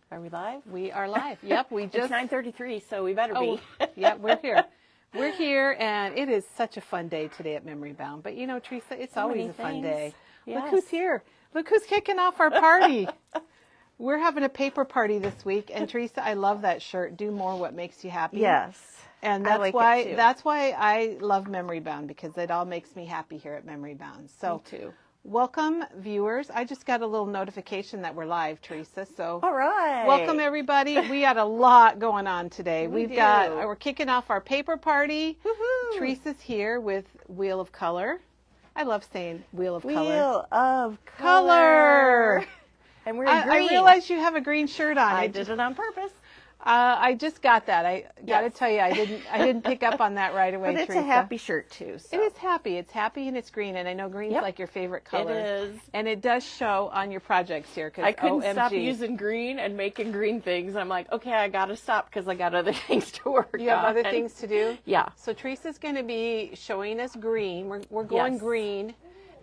Are we live? We are live. Yep, we just. It's 9:33, so we better be. Yep, we're here. We're here, and it is such a fun day today at Memory Bound. But you know, Teresa, it's always a fun day. Yes. Look who's here. Look who's kicking off our party. We're having a paper party this week, and Teresa, I love that shirt. Do more what makes you happy. Yes. And that's why I love Memory Bound, because it all makes me happy here at Memory Bound. So, Me too. Welcome, viewers. I just got a little notification that we're live, Teresa. So, all right. Welcome, everybody. We got a lot going on today. We're kicking off our paper party. Woohoo. Teresa's here with Wheel of Color. I love saying Wheel of Color. Wheel of Color. And we're green. I realize you have a green shirt on. I did it on purpose. I just got that. I got to tell you, I didn't pick up on that right away, But it's Teresa. a happy shirt too. So. It is happy. It's happy and it's green, and I know green's like your favorite color. It is. And it does show on your projects here. I couldn't stop using green and making green things. I'm like, okay, I got to stop because I got other things to work on. You have other things to do? Yeah. So Teresa's going to be showing us green. We're going green.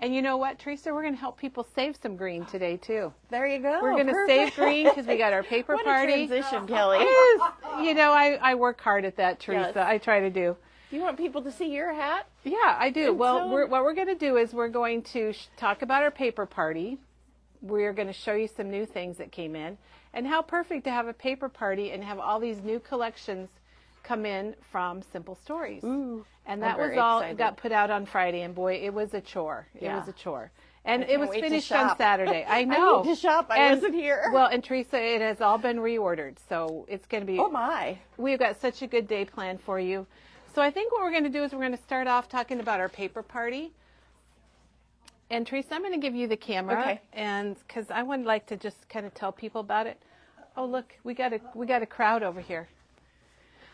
And you know what, Teresa? We're going to help people save some green today, too. There you go. We're going to save green because we got our paper party. What a transition, Kelly. It is. You know, I work hard at that, Teresa. Yes. I try to do. You want people to see your hat? Yeah, I do. And well, so... what we're going to do is we're going to talk about our paper party. We're going to show you some new things that came in. And how perfect to have a paper party and have all these new collections come in from Simple Stories. Ooh, and that was all got put out on Friday, and boy, it was a chore. It was a chore. And it was finished on Saturday. I know. I need to shop. I wasn't here. Well, and Teresa, it has all been reordered, so it's going to be. Oh my! We've got such a good day planned for you. So I think what we're going to do is we're going to start off talking about our paper party. And Teresa, I'm going to give you the camera, and because I would like to just kind of tell people about it. Oh, look, we got a crowd over here.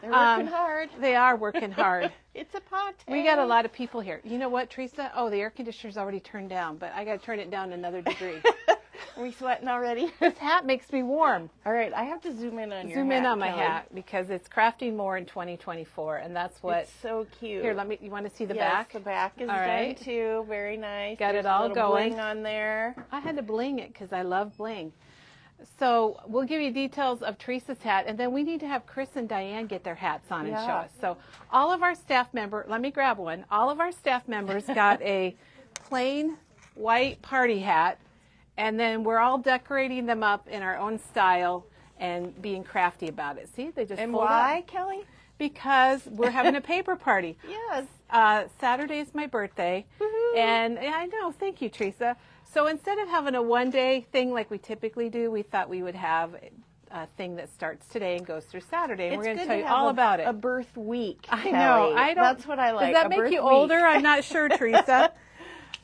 They're working hard. They are working hard. It's a party. We got a lot of people here. You know what, Teresa? Oh, the air conditioner's already turned down, but I got to turn it down another degree. Are we sweating already? This hat makes me warm. All right, I have to zoom in on your hat. Zoom in on my Kelly. hat because it's crafting more in 2024, and that's what. It's so cute. Here, you want to see the yes, back? the back is done too. Very nice. Got There's it all a little going. bling on there. I had to bling it because I love bling. So we'll give you details of Teresa's hat, and then we need to have Chris and Diane get their hats on and show us. So all of our staff members, let me grab one. All of our staff members got a plain white party hat, and then we're all decorating them up in our own style and being crafty about it. See, they just And fold why, up. Kelly? Because we're having a paper party. Yes. Saturday is my birthday, Woohoo. and I know, thank you, Teresa. So instead of having a one-day thing like we typically do, we thought we would have a thing that starts today and goes through Saturday, and we're going to tell you all about it. A birth week. I Kelly. know. That's what I like. Does that make you older? I'm not sure, Teresa.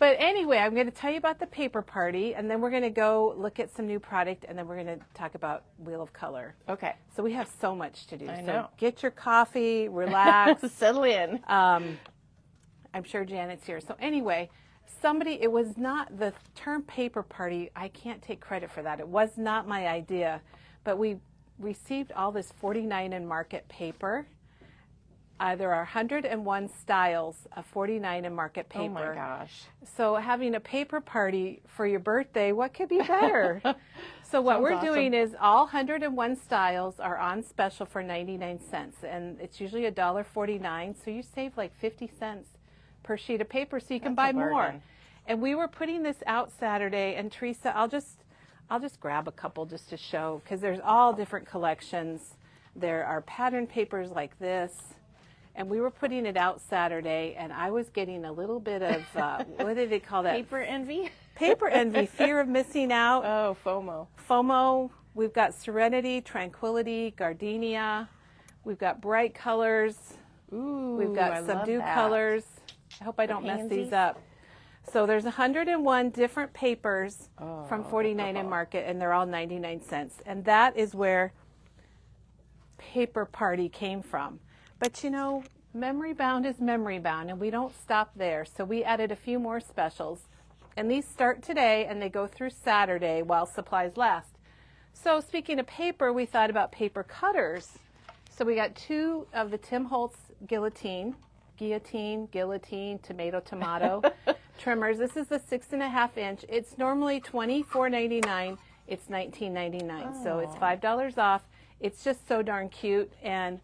But anyway, I'm going to tell you about the paper party, and then we're going to go look at some new product, and then we're going to talk about Wheel of Color. Okay. So we have so much to do. I so know. Get your coffee, relax. Settle in. I'm sure Janet's here. So anyway, it was not the term paper party. I can't take credit for that. It was not my idea, but we received all this 49 and Market paper. There are 101 styles of 49 and Market paper. Oh my gosh. So having a paper party for your birthday, what could be better? So what we're doing is all 101 styles are on special for 99 cents, and it's usually $1.49, so you save like 50 cents per sheet of paper, so you can buy more. And we were putting this out Saturday, and Teresa, I'll just grab a couple just to show, because there's all different collections. There are pattern papers like this, and we were putting it out Saturday, and I was getting a little bit of, what did they call that? Paper envy? Paper envy, fear of missing out. Oh, FOMO. FOMO. We've got Serenity, Tranquility, Gardenia. We've got bright colors. Ooh, we've got subdued colors. I hope I don't mess these up. So there's 101 different papers from 49 and Market, and they're all 99 cents. And that is where Paper Party came from. But you know, Memory Bound is Memory Bound, and we don't stop there. So we added a few more specials. And these start today, and they go through Saturday while supplies last. So speaking of paper, we thought about paper cutters. So we got 2 of the Tim Holtz guillotine, tomato trimmers. This is the 6.5 inch. It's normally $24.99. it's $19.99. So it's $5 off. It's just so darn cute and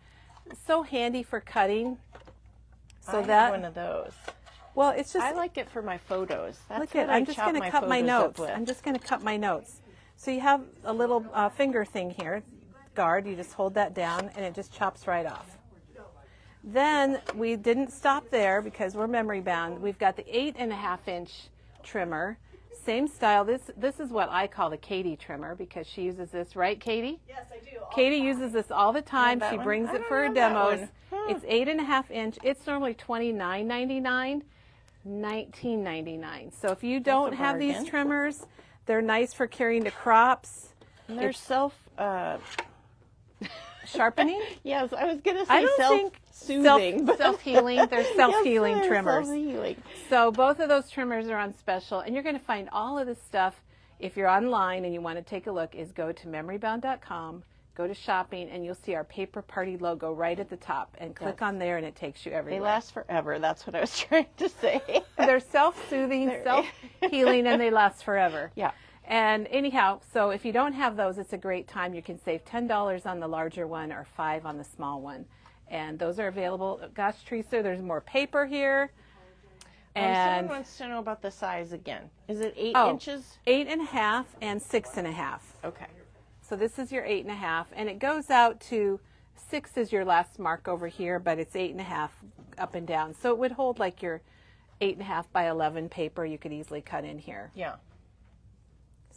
so handy for cutting. So I have one of those. Well, it's just, I like it for my photos. That's look what at, I I'm just chop going to my cut my photos up notes. with. I'm just going to cut my notes. So you have a little finger thing here, guard. You just hold that down and it just chops right off. Then we didn't stop there because we're memory bound. We've got the 8.5-inch trimmer. Same style. This is what I call the Katie trimmer because she uses this, right, Katie? Yes, I do. Katie uses this all the time. that She one? brings I it don't for her have that demos. one. Huh. It's 8.5-inch. It's normally $29.99, $19.99. So if you don't have these bargain. trimmers, they're nice for carrying to crops. And they're Sharpening? yes, I was going to I say don't think self-soothing. but- self-healing. They're self-healing Yes, they're trimmers. self-healing. So both of those trimmers are on special, and you're going to find all of this stuff if you're online and you want to take a look. Is go to memorybound.com, go to shopping, and you'll see our Paper Party logo right at the top, and click on there, and it takes you They everywhere. last forever. That's what I was trying to say. They're self-soothing, self-healing, and they last forever. Yeah. And anyhow, so if you don't have those, it's a great time. You can save $10 on the larger one or $5 on the small one. And those are available. Gosh, Teresa, there's more paper here. Someone wants to know about the size again. Is it 8 inches? 8.5 and 6.5. Okay. So this is your 8.5, and it goes out to 6 is your last mark over here, but it's 8.5 up and down. So it would hold like your 8.5 by 11 paper. You could easily cut in here. Yeah.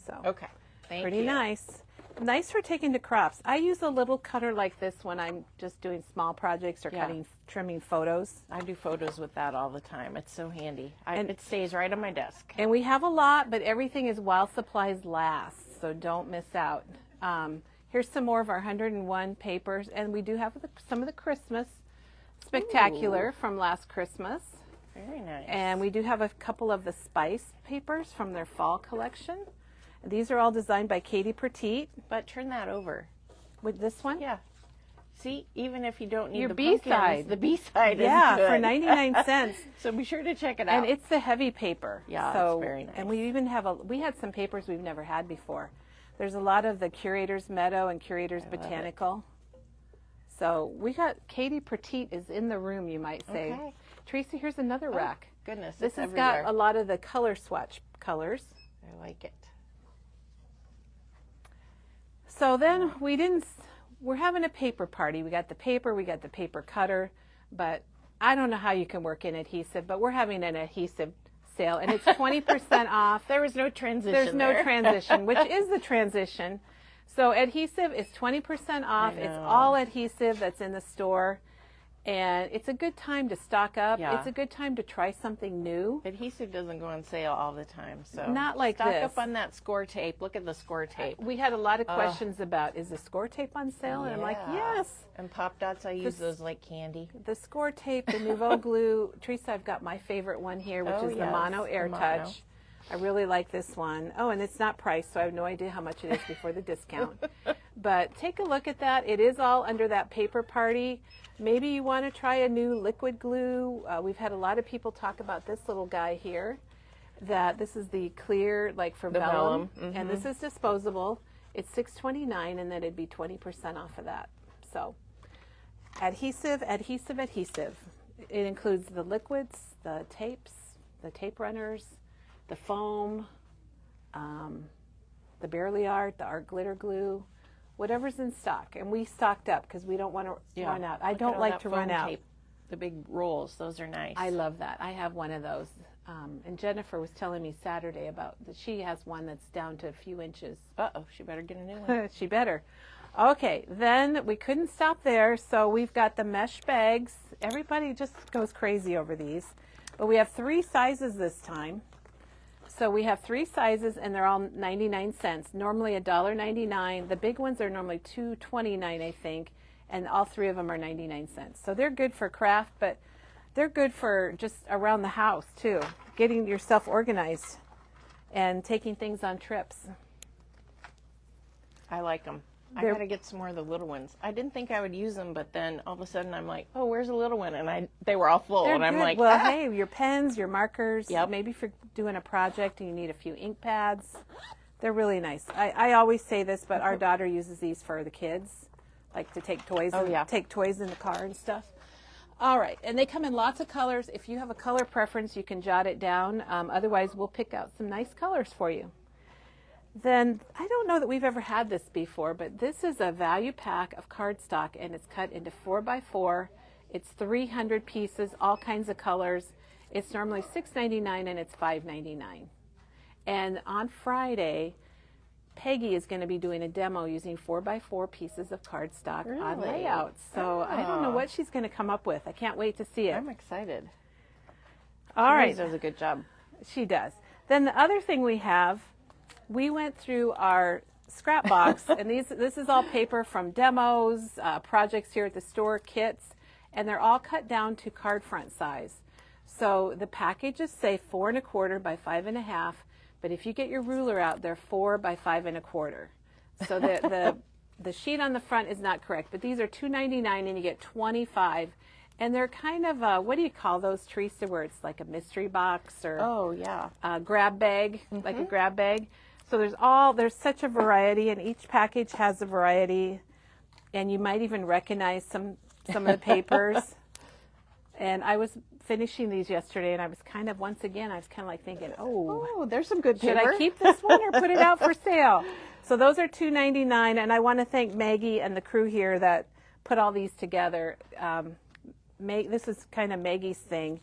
So Okay. Thank pretty you. nice. Nice for taking to crops. I use a little cutter like this when I'm just doing small projects or trimming photos. I do photos with that all the time. It's so handy. It stays right on my desk. And we have a lot, but everything is while supplies last, so don't miss out. Here's some more of our 101 papers, and we do have some of the Christmas Spectacular from last Christmas. Very nice. And we do have a couple of the spice papers from their fall collection. These are all designed by Katie Petit. But turn that over. With this one? Yeah. See, even if you don't need Your the B-side. pumpkins, the B-side Yeah, is good. for 99 cents. So be sure to check it out. And it's the heavy paper. Yeah, so, it's very nice. And we even have we had some papers we've never had before. There's a lot of the Curator's Meadow and Curator's Botanical. So we got Katie Petit is in the room, you might say. Okay. Teresa, here's another rack. Goodness, This it's has everywhere. got a lot of the color swatch colors. I like it. So then we're having a paper party. We got the paper cutter, but I don't know how you can work in adhesive, but we're having an adhesive sale, and it's 20% off. There was no transition. There's no there. transition, which is the transition. So adhesive is 20% off. I It's know. all adhesive that's in the store. And it's a good time to stock up. Yeah. It's a good time to try something new. Adhesive doesn't go on sale all the time, so Not like stock this. up on that score tape. Look at the score tape. We had a lot of questions about, is the score tape on sale? And I'm like, Yeah. yes. And Pop Dots, I use those like candy. The score tape, the Nouveau glue. Teresa, I've got my favorite one here, which Oh, is the yes, Mono the Air Mono. Touch. I really like this one. Oh, and it's not priced, so I have no idea how much it is before the discount. But take a look at that. It is all under that paper party. Maybe you want to try a new liquid glue. We've had a lot of people talk about this little guy here. That this is the clear, like for The vellum, vellum, and this is disposable. It's $6.29, and then it'd be 20% off of that. So, adhesive. It includes the liquids, the tapes, the tape runners, the foam, the Barely Art, the Art Glitter Glue, whatever's in stock. And we stocked up because we don't want to run out. I Look don't at all like that to run foam out. tape. The big rolls, those are nice. I love that. I have one of those. And Jennifer was telling me Saturday about that she has one that's down to a few inches. Uh-oh, she better get a new one. She better. Okay, then we couldn't stop there, so we've got the mesh bags. Everybody just goes crazy over these. But we have 3 sizes this time. So we have 3 sizes, and they're all 99 cents. Normally $1.99. The big ones are normally $2.29, I think, and all 3 of them are 99 cents. So they're good for craft, but they're good for just around the house, too, getting yourself organized and taking things on trips. I like them. I They're- got to get some more of the little ones. I didn't think I would use them, but then all of a sudden I'm like, oh, where's the little one? And they were all full, They're and I'm good. like, well, ah. hey, your pens, your markers, Yep. maybe for doing a project and you need a few ink pads. They're really nice. I always say this, but our daughter uses these for the kids, like to take toys, take toys in the car and stuff. All right, and they come in lots of colors. If you have a color preference, you can jot it down. Otherwise, we'll pick out some nice colors for you. Then, I don't know that we've ever had this before, but this is a value pack of cardstock, and it's cut into 4x4. It's 300 pieces, all kinds of colors. It's normally $6.99 and it's $5.99. And on Friday, Peggy is going to be doing a demo using 4x4 pieces of cardstock on layouts. So I don't know what she's going to come up with. I can't wait to see it. I'm excited. All right. She does a good job. She does. Then the other thing we have, we went through our scrap box, and this is all paper from demos, projects here at the store, kits, and they're all cut down to card front size. So the packages say 4 1/4 by 5 1/2. But if you get your ruler out, they're 4 by 5 1/4. So the sheet on the front is not correct. But these are $2.99 and you get 25. And they're kind of, what do you call those, Teresa, where it's like a mystery box or a grab bag, like a grab bag. So there's such a variety, and each package has a variety. And you might even recognize some of the papers. And I was finishing these yesterday, and I was kind of like thinking, oh, there's some good paper. Should I keep this one or put it out for sale? So those are $2.99, and I want to thank Maggie and the crew here that put all these together. This is kind of Maggie's thing,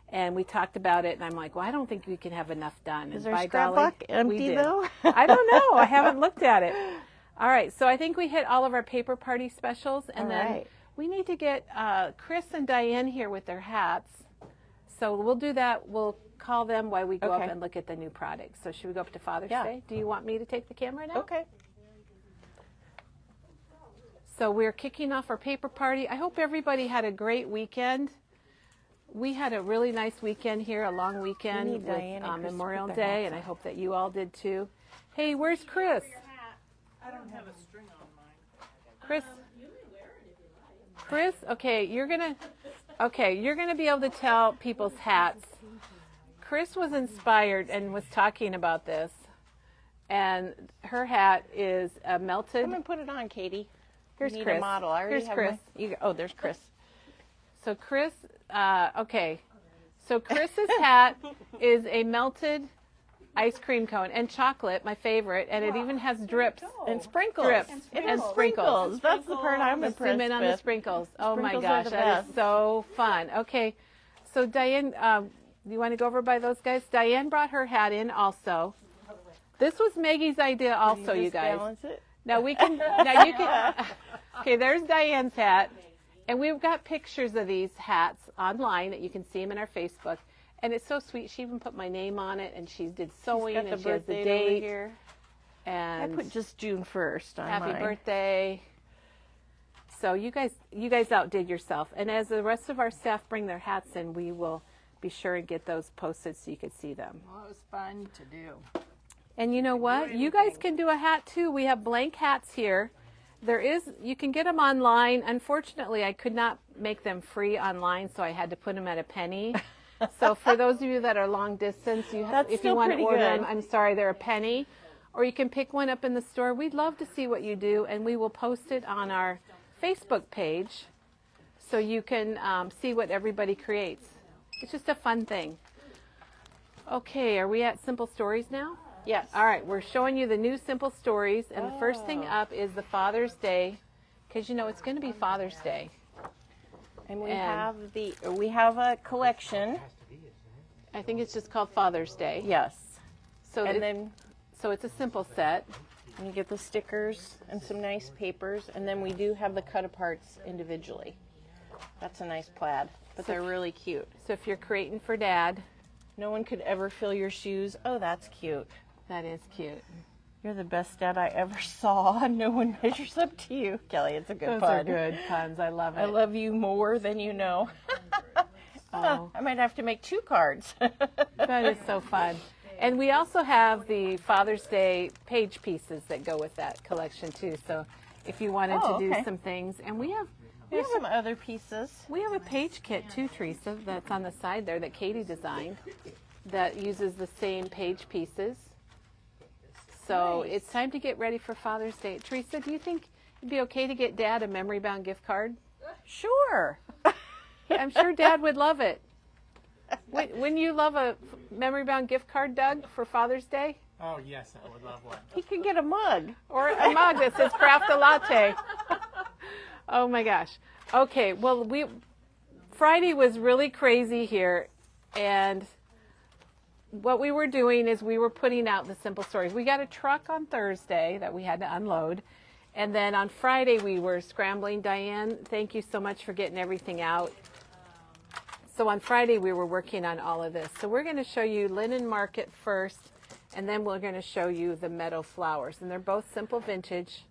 and we talked about it, and I'm like, well, I don't think we can have enough done. Is our scrapbook empty, though? I don't know. I haven't looked at it. All right, so I think we hit all of our paper party specials, and then we need to get Chris and Diane here with their hats. So we'll do that. We'll call them while we go up and look at the new products. So should we go up to Father's Day? Do you want me to take the camera now? Okay. So we're kicking off our paper party. I hope everybody had a great weekend. We had a really nice weekend here, a long weekend with Memorial Day, and I hope that you all did too. Hey, where's Chris? I don't have a string on mine. Chris, okay, you're gonna be able to tell people's hats. Chris was inspired and was talking about this, and her hat is a melted. Come and put it on, Katie. Here's Need Chris. a model. I already Here's have Chris. There's Chris. So Chris, okay. So Chris's hat is a melted ice cream cone and chocolate, my favorite, and it even has drips and sprinkles. And sprinkles. That's the part I'm Let's impressed zoom in on with. the sprinkles. Oh my Sprinkles are gosh, the that is best. so fun. Okay, so Diane, do you want to go over by those guys? Diane brought her hat in also. This was Maggie's idea also, you guys. Balance it? Now you can, okay, there's Diane's hat. And we've got pictures of these hats online that you can see them in our Facebook. And it's so sweet. She even put my name on it, and she did sewing, and she has the date. Here. And I put just June 1st on happy mine. birthday. So you guys outdid yourself. And as the rest of our staff bring their hats in, we will be sure and get those posted so you can see them. Well, it was fun to do. And you know what? You guys can do a hat too. We have blank hats here. You can get them online. Unfortunately, I could not make them free online, so I had to put them at a penny. So for those of you that are long distance, if you want to order them, I'm sorry, they're a penny. Or you can pick one up in the store. We'd love to see what you do, and we will post it on our Facebook page so you can see what everybody creates. It's just a fun thing. Okay, are we at Simple Stories now? Yes. All right, we're showing you the new Simple Stories, and the first thing up is the Father's Day, because it's going to be Father's Day. And we have a collection. I think it's just called Father's Day. Yes. So it's a simple set. And you get the stickers and some nice papers, and then we do have the cut-aparts individually. That's a nice plaid, but they're really cute. So if you're creating for Dad, no one could ever fill your shoes. Oh, that's cute. that is cute. You're the best dad I ever saw. No one measures up to you. Kelly, it's a good Those pun. are good puns. I love it. I love you more than you know. Oh. I might have to make 2 cards. That is so fun. And we also have the Father's Day page pieces that go with that collection too. So if you wanted to do some things, and we have some other pieces. We have a page kit too, Teresa, that's on the side there that Katie designed that uses the same page pieces. So Nice. it's time to get ready for Father's Day. Teresa, do you think it'd be okay to get Dad a memory bound gift card? Sure. I'm sure Dad would love it. Wouldn't you love a memory bound gift card, Doug, for Father's Day? Oh, yes, I would love one. He can get a mug. Or a mug that says craft a latte. Oh my gosh. Okay, well, Friday was really crazy here, and what we were doing is we were putting out the simple stories. We got a truck on Thursday that we had to unload, and then on Friday we were scrambling. Diane, thank you so much for getting everything out. So on Friday we were working on all of this. So we're going to show you Linen Market first, and then we're going to show you the Meadow Flowers, and they're both simple vintage.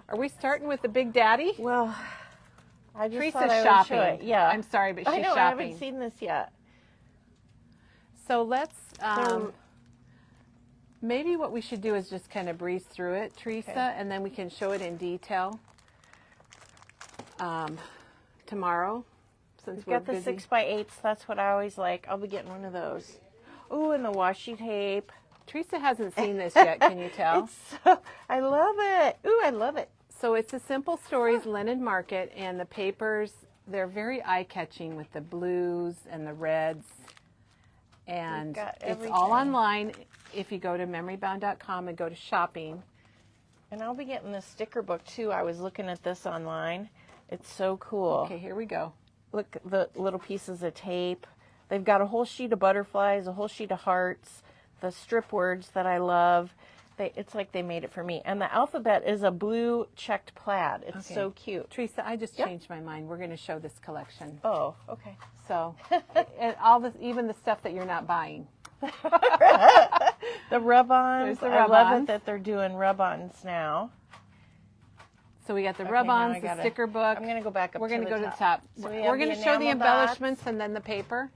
Are we starting with the Big Daddy? Well, I just Teresa's thought I would shopping. show it. Yeah. I'm sorry, but she's I know, I shopping. haven't seen this yet. So let's, maybe what we should do is just kind of breeze through it, Teresa, Okay. and then we can show it in detail tomorrow, since We've we're got the busy. 6x8s. That's what I always like. I'll be getting one of those. Ooh, and the washi tape. Teresa hasn't seen this yet, can you tell? I love it. Ooh, I love it. So it's a Simple Stories Linen Market, and the papers, they're very eye-catching with the blues and the reds. And got it's everything. all online if you go to memorybound.com and go to shopping. And I'll be getting the sticker book too. I was looking at this online. It's so cool. Okay, here we go. Look at the little pieces of tape. They've got a whole sheet of butterflies, a whole sheet of hearts, the strip words that I love. It's like they made it for me. And the alphabet is a blue checked plaid. It's Okay. so cute. Teresa, I just Yep. changed my mind. We're going to show this collection. Oh, okay. So, and all this, even the stuff that you're not buying. The rub-ons. There's the I love rub-ons. it that they're doing rub-ons now. So we got the Okay, rub-ons, now I the gotta- sticker book. I'm going to go back up We're to going the to go top. to the top. So we We're have going the to show the enamel dots. embellishments and then the paper.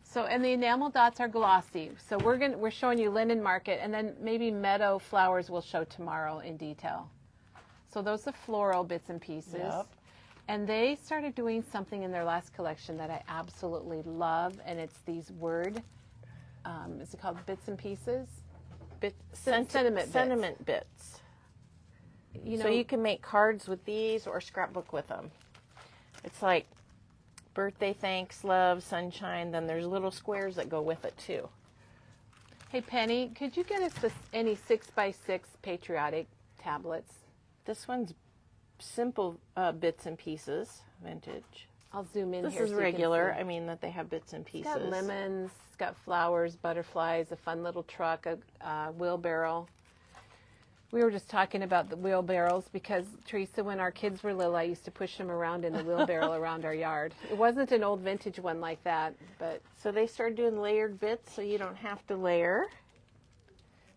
So, and the enamel dots are glossy. So we're showing you Linen Market, and then maybe Meadow Flowers we'll show tomorrow in detail. So those are floral bits and pieces. Yep. And they started doing something in their last collection that I absolutely love, and it's these is it called bits and pieces? Sentiment bits. You know, So you can make cards with these or scrapbook with them. It's like birthday, thanks, love, sunshine. Then there's little squares that go with it too. hey Penny, could you get us any 6x6 patriotic tablets? This one's simple bits and pieces, vintage. I'll zoom in This here. is so you can regular. see. I mean that they have bits and pieces. It's got lemons, it's got flowers, butterflies, a fun little truck, a wheelbarrow. We were just talking about the wheelbarrows because, Teresa, when our kids were little, I used to push them around in the wheelbarrow around our yard. It wasn't an old vintage one like that, but So they started doing layered bits so you don't have to layer,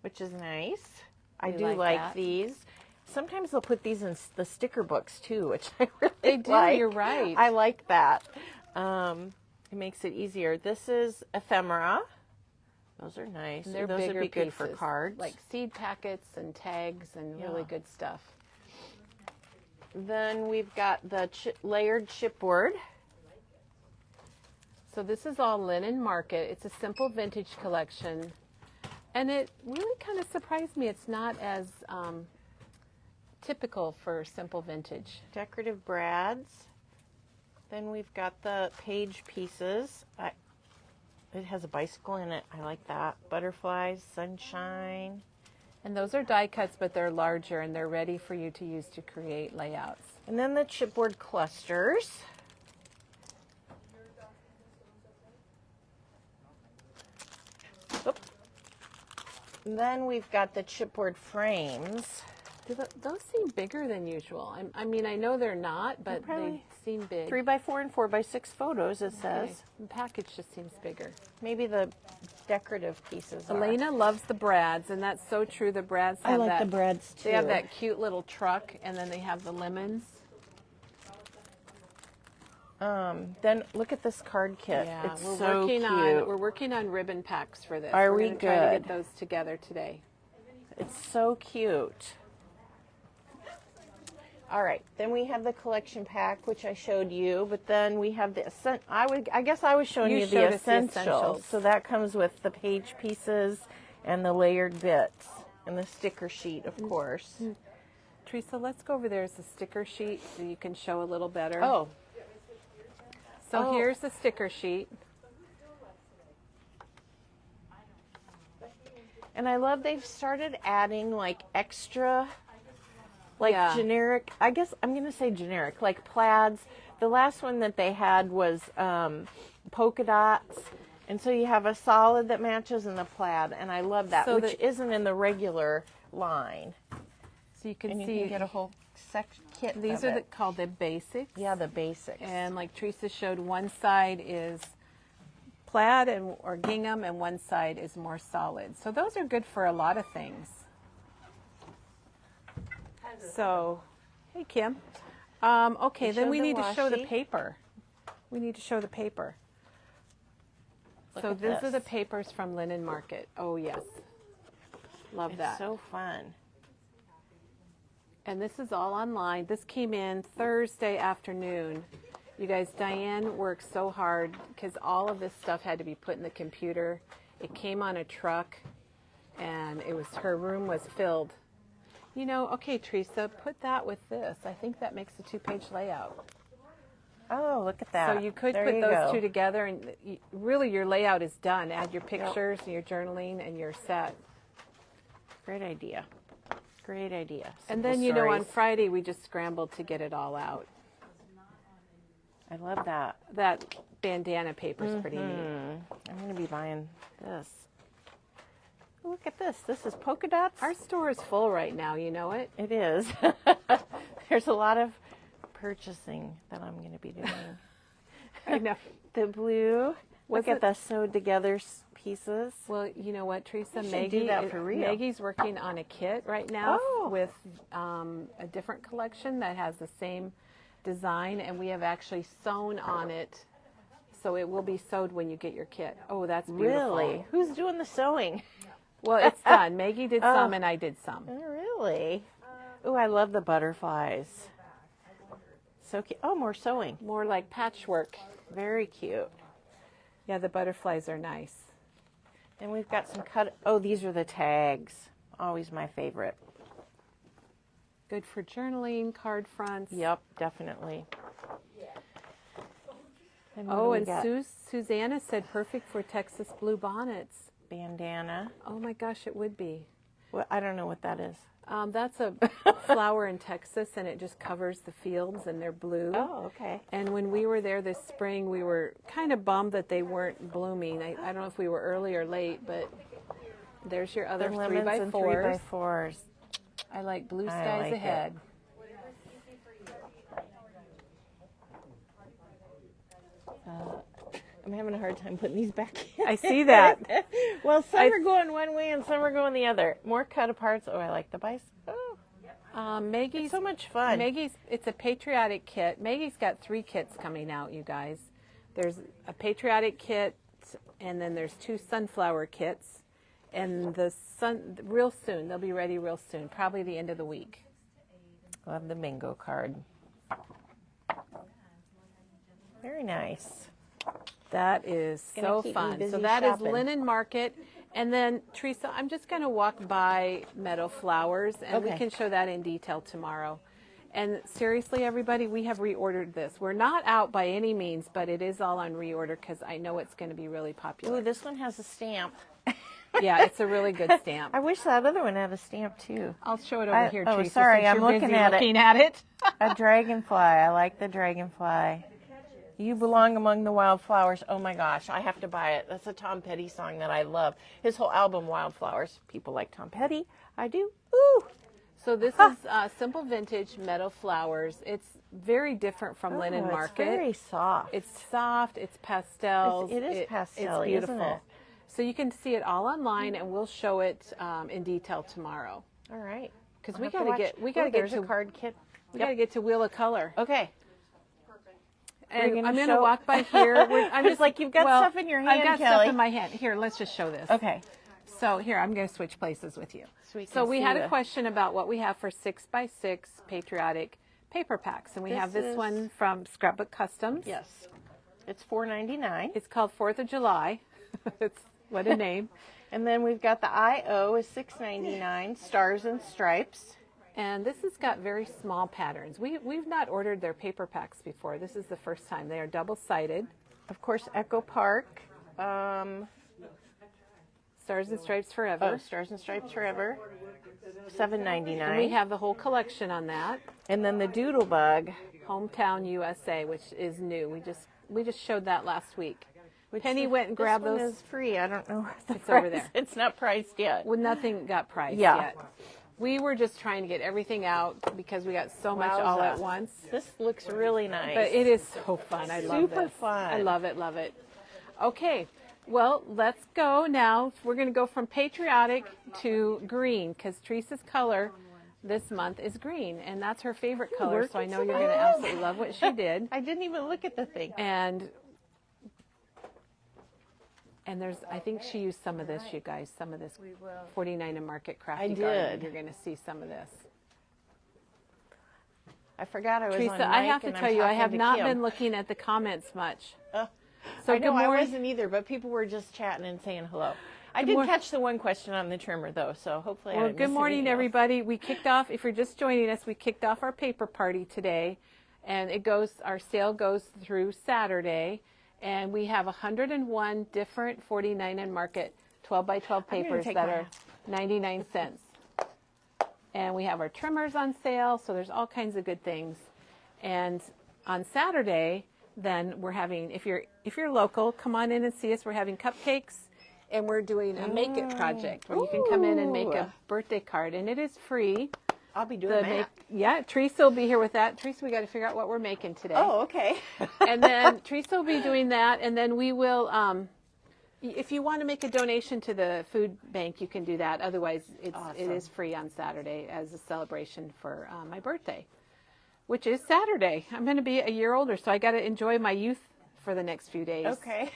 which is nice. I We do like like that. these. Sometimes they'll put these in the sticker books too, which I really They do, like. you're right. I like that. It makes it easier. This is ephemera. Those are nice. they're Those bigger would be good for pieces, cards. like seed packets and tags and really Yeah. good stuff. Then we've got the layered chipboard. So this is all Linen Market. It's a simple vintage collection. And it really kind of surprised me. It's not as typical for simple vintage. Decorative brads. Then we've got the page pieces. It has a bicycle in it. I like that. Butterflies, sunshine. And those are die cuts, but they're larger and they're ready for you to use to create layouts. And then the chipboard clusters. Oop. And then we've got the chipboard frames. Do those seem bigger than usual? I mean, I know they're not, but they probably seem big. 3x4 and 4x6 photos, it says. Okay. The package just seems bigger. Maybe the decorative pieces are. Elena loves the brads, and that's so true. The brads have I like that. the breads too. They have that cute little truck, and then they have the lemons. Then look at this card kit. Yeah, It's we're so working cute. on working on ribbon packs for this. Are We're we gonna try to get good? those together today. It's so cute. All right, then we have the collection pack, which I showed you, but then we have the I guess I was showing You you showed the us the essentials. essentials. So that comes with the page pieces and the layered bits. And the sticker sheet, of course. Teresa, let's go over there as a sticker sheet so you can show a little better. Oh. So here's the sticker sheet. And I love they've started adding like extra, like generic, I guess I'm going to say generic, like plaids. The last one that they had was polka dots. And so you have a solid that matches in the plaid. And I love that, which isn't in the regular line. So you can and see. You can get a whole kit. These are called the basics. Yeah, the basics. And like Teresa showed, one side is plaid or gingham, and one side is more solid. So those are good for a lot of things. So, hey Kim. Okay, then we need to show the paper. We need to show the paper. So these are the papers from Linen Market. Oh yes, love that. It's so fun. And this is all online. This came in Thursday afternoon. You guys, Diane worked so hard because all of this stuff had to be put in the computer. It came on a truck, and her room was filled. You know, okay, Teresa, put that with this. I think that makes a 2-page layout. Oh, look at that. So you could put those two together, and really your layout is done. Add your pictures and your journaling, and you're set. Great idea. Great idea. And then, you know, on Friday, we just scrambled to get it all out. I love that. That bandana paper is pretty neat. I'm going to be buying this. Look at this. This is polka dots. Our store is full right now. You know it? It is. There's a lot of purchasing that I'm going to be doing. I know. The blue. Look at the sewed together pieces. Well, you know what, Teresa? Maggie's working on a kit right now with a different collection that has the same design, and we have actually sewn on it, so it will be sewed when you get your kit. Oh, that's beautiful. Really? Who's doing the sewing? Well, it's done. Maggie did some, and I did some. Oh, really? Oh, I love the butterflies. So cute. Oh, more sewing. More like patchwork. Very cute. Yeah, the butterflies are nice. Then we've got some oh, these are the tags. Always my favorite. Good for journaling, card fronts. Yep, definitely. And Susanna said perfect for Texas blue bonnets. Bandana. Oh my gosh, it would be. Well, I don't know what that is. That's a flower in Texas, and it just covers the fields, and they're blue. Oh, okay. And when we were there this spring, we were kind of bummed that they weren't blooming. I don't know if we were early or late, but there's your other 3x4s. 3x4s. I like blue skies ahead. I'm having a hard time putting these back in. I see that. Well, some are going one way and some are going the other. More cut aparts. Oh, I like the bicycle. Oh. Maggie's It's so much fun. It's a patriotic kit. Maggie's got 3 kits coming out, you guys. There's a patriotic kit, and then there's 2 sunflower kits. And real soon, they'll be ready real soon, probably the end of the week. Love the bingo card. Very nice. That is so fun. So that is Linen Market. And then, Teresa, I'm just going to walk by Meadow Flowers, and we can show that in detail tomorrow. And seriously, everybody, we have reordered this. We're not out by any means, but it is all on reorder because I know it's going to be really popular. Ooh, this one has a stamp. Yeah, it's a really good stamp. I wish that other one had a stamp, too. I'll show it over here, Teresa. Oh, sorry, I'm looking at it. A dragonfly. I like the dragonfly. You belong among the wildflowers. Oh my gosh, I have to buy it. That's a Tom Petty song that I love. His whole album, Wildflowers. People like Tom Petty. I do. Ooh. So this is Simple Vintage Meadow Flowers. It's very different from Linen Market. It's very soft. It's soft. It's pastels. It is pastel. It's beautiful. Isn't it? So you can see it all online, and we'll show it in detail tomorrow. All right. Because we gotta get to a card kit. We gotta get to Wheel of Color. Okay. And I'm going to walk by here. I'm just like, you've got stuff in your hand, I've got Kelly. stuff in my hand. Here, let's just show this. Okay. So here, I'm going to switch places with you. So we had a question about what we have for 6x6 patriotic paper packs. And we have this one from Scrapbook Customs. Yes. It's $4.99. It's called 4th of July. What a name. And then we've got the IO is $6.99, Stars and Stripes. And this has got very small patterns. We've not ordered their paper packs before. This is the first time. They are double-sided. Of course, Echo Park. Stars and Stripes Forever. Oh, Stars and Stripes Forever. $7.99. And we have the whole collection on that. And then the Doodlebug. Hometown USA, which is new. We just showed that last week. Penny went and grabbed this one those. is free. I don't know. It's over there. It's not priced yet. Well, nothing got priced Yeah. yet. We were just trying to get everything out because we got so much all Wowza. at once. This looks really nice. But it is so fun. I love Super this. fun. I love it, love it. Okay, well, let's go now. We're going to go from patriotic to green because Teresa's color this month is green, and that's her favorite color, so I know you're going to absolutely love what she did. I didn't even look at the thing. And there's, I think she used some of this, you guys, some of this 49 and Market Crafty I Garden. did. You're going to see some of this. I forgot I was on Teresa, mic I have to and I'm tell you, I talking have to not Kim. been looking at the comments much. So I good know I morning. wasn't either, but people were just chatting and saying hello. I did morning. catch the one question on the trimmer, though, so hopefully I Well, didn't good miss morning, anything else. everybody. We kicked off, if you're just joining us, we kicked off our paper party today, and our sale goes through Saturday, and we have 101 different 49 and Market 12 by 12 I'm gonna papers take that mine are 99 cents. And we have our trimmers on sale, so there's all kinds of good things. And on Saturday, then we're having, if you're local, come on in and see us. We're having cupcakes, and we're doing a Make It project where you can come in and make a birthday card, and it is free. I'll be doing that. Yeah, Teresa will be here with that. Teresa, we got to figure out what we're making today. Oh, okay. And then Teresa will be doing that, and then we will, if you want to make a donation to the food bank, you can do that. Otherwise, it is free on Saturday as a celebration for my birthday, which is Saturday. I'm going to be a year older, so I got to enjoy my youth for the next few days. Okay.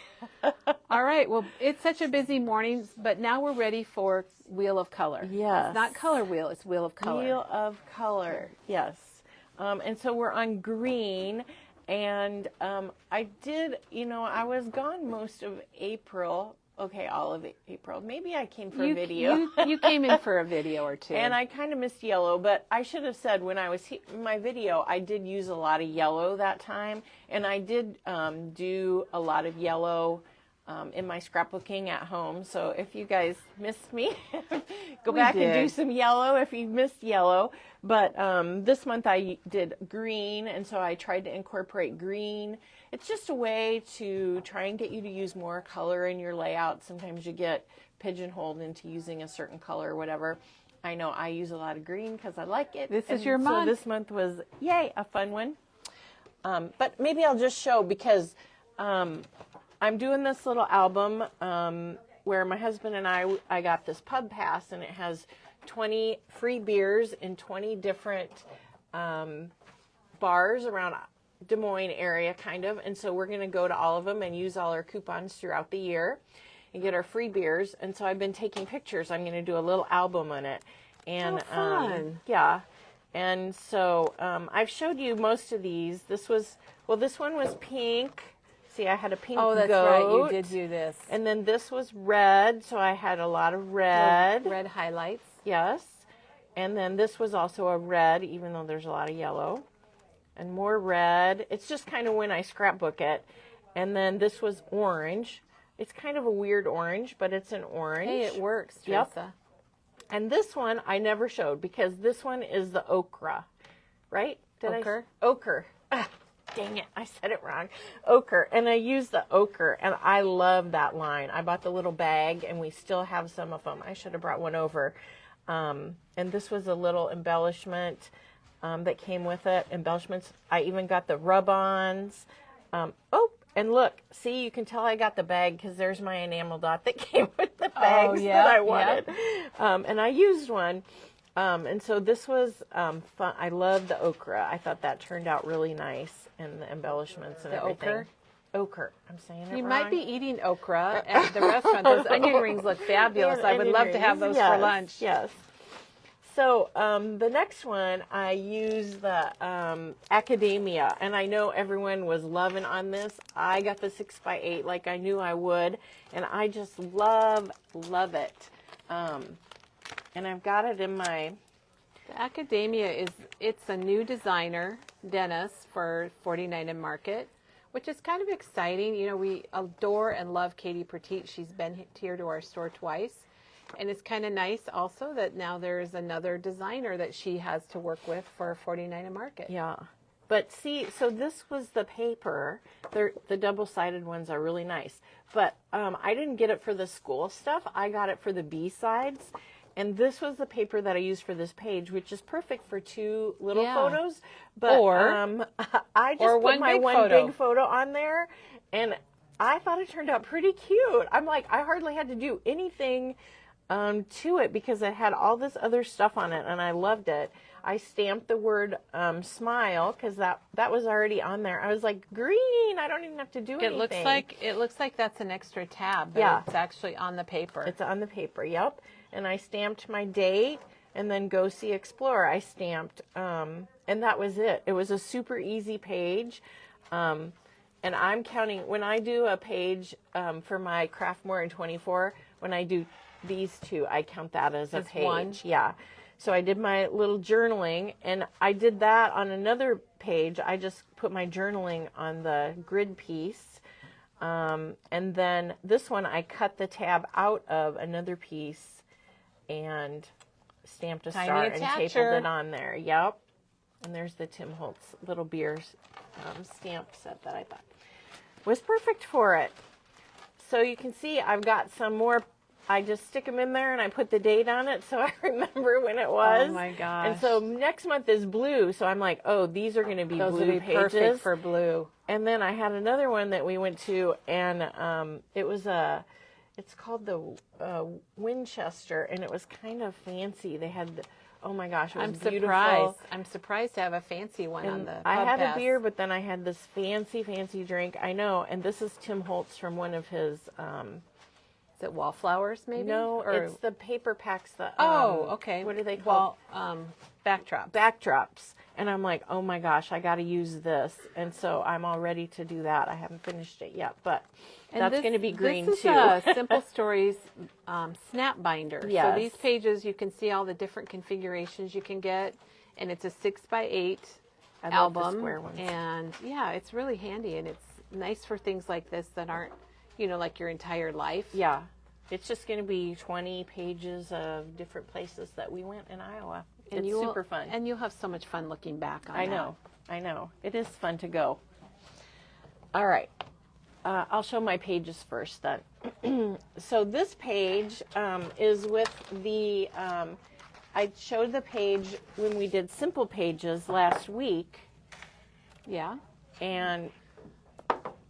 All right. Well, it's such a busy morning, but now we're ready for Wheel of Color. Yes. It's not Color Wheel, it's Wheel of Color. Wheel of Color, yes. And so we're on green, and I did, I was gone most of April. Okay, all of April. Maybe I came for a video. You came in for a video or two. And I kind of missed yellow, but I should have said when I was in my video, I did use a lot of yellow that time, and I did do a lot of yellow in my scrapbooking at home. So if you guys missed me, go back and do some yellow if you missed yellow. But this month I did green, and so I tried to incorporate green. It's just a way to try and get you to use more color in your layout. Sometimes you get pigeonholed into using a certain color or whatever. I know I use a lot of green because I like it. This is your month. So this month was, yay, a fun one. But maybe I'll just show because I'm doing this little album where my husband and I got this pub pass, and it has 20 free beers in 20 different bars around Des Moines area, kind of. And so we're going to go to all of them and use all our coupons throughout the year and get our free beers. And so I've been taking pictures. I'm going to do a little album on it. And fun. yeah. And so I've showed you most of these. This one was pink. See, I had a pink goat. Oh, that's right. You did do this. And then this was red, so I had a lot of red. Red highlights. Yes. And then this was also a red, even though there's a lot of yellow. And more red. It's just kind of when I scrapbook it. And then this was orange. It's kind of a weird orange, but it's an orange. Hey, it works, Teresa. Yep. And this one I never showed because this one is the ochre, right? Ochre? Ochre. Ah, dang it, I said it wrong. Ochre. And I use the ochre, and I love that line. I bought the little bag, and we still have some of them. I should have brought one over. And this was a little embellishment that came with it. Embellishments. I even got the rub-ons. And look, see, you can tell I got the bag because there's my enamel dot that came with the bags that I wanted. And I used one. And so this was fun. I love the ochre. I thought that turned out really nice, and the embellishments and everything. Ochre? Ochre. I'm saying it wrong. You might be eating okra at the restaurant. Those onion rings look fabulous. I would love to have those for lunch. Yes. So the next one, I use the Academia, and I know everyone was loving on this. I got the 6x8 like I knew I would, and I just love it. And I've got it in my... The Academia it's a new designer, Dennis, for 49 and Market, which is kind of exciting. You know, we adore and love Katie Petit. She's been here to our store twice. And it's kind of nice also that now there's another designer that she has to work with for 49 and Market. Yeah. But see, so this was the paper. The double-sided ones are really nice. But I didn't get it for the school stuff. I got it for the B-sides. And this was the paper that I used for this page, which is perfect for two little photos. But I just put my one big photo on there, and I thought it turned out pretty cute. I'm like, I hardly had to do anything to it because it had all this other stuff on it, and I loved it. I stamped the word smile because that was already on there. I was like, green, I don't even have to do anything. It looks like that's an extra tab, but it's actually on the paper. It's on the paper, yep. And I stamped my date, and then Go See Explore I stamped, and that was it. It was a super easy page, and I'm counting, when I do a page for my Craft More in 24, when I do these two, I count that as a page. One. Yeah. So I did my little journaling, and I did that on another page. I just put my journaling on the grid piece, and then this one I cut the tab out of another piece and stamped a star and stapled it on there. Yep. And there's the Tim Holtz little beer stamp set that I thought was perfect for it. So you can see I've got some more. I just stick them in there and I put the date on it so I remember when it was. Oh my gosh. And so next month is blue. So I'm like, oh, these are going to be Those blue would be pages. perfect for blue. And then I had another one that we went to, and it was it's called the Winchester, and it was kind of fancy. They had, oh my gosh, it was beautiful. I'm surprised to have a fancy one on the podcast. I had a beer, but then I had this fancy drink. I know, and this is Tim Holtz from one of his... is it Wallflowers, maybe? No, it's the paper packs. Okay. What are they called? Backdrops. Backdrops. And I'm like, oh my gosh, I got to use this. And so I'm all ready to do that. I haven't finished it yet, but that's going to be green this too. This is Simple Stories snap binder. Yes. So these pages, you can see all the different configurations you can get, and it's a 6x8 album. Love the square ones. And yeah, it's really handy, and it's nice for things like this that aren't, like your entire life. Yeah. It's just going to be 20 pages of different places that we went in Iowa. It's super fun. And you'll have so much fun looking back on that. I know. It is fun to go. All right. I'll show my pages first then. So this page is with the, I showed the page when we did Simple Pages last week. Yeah. And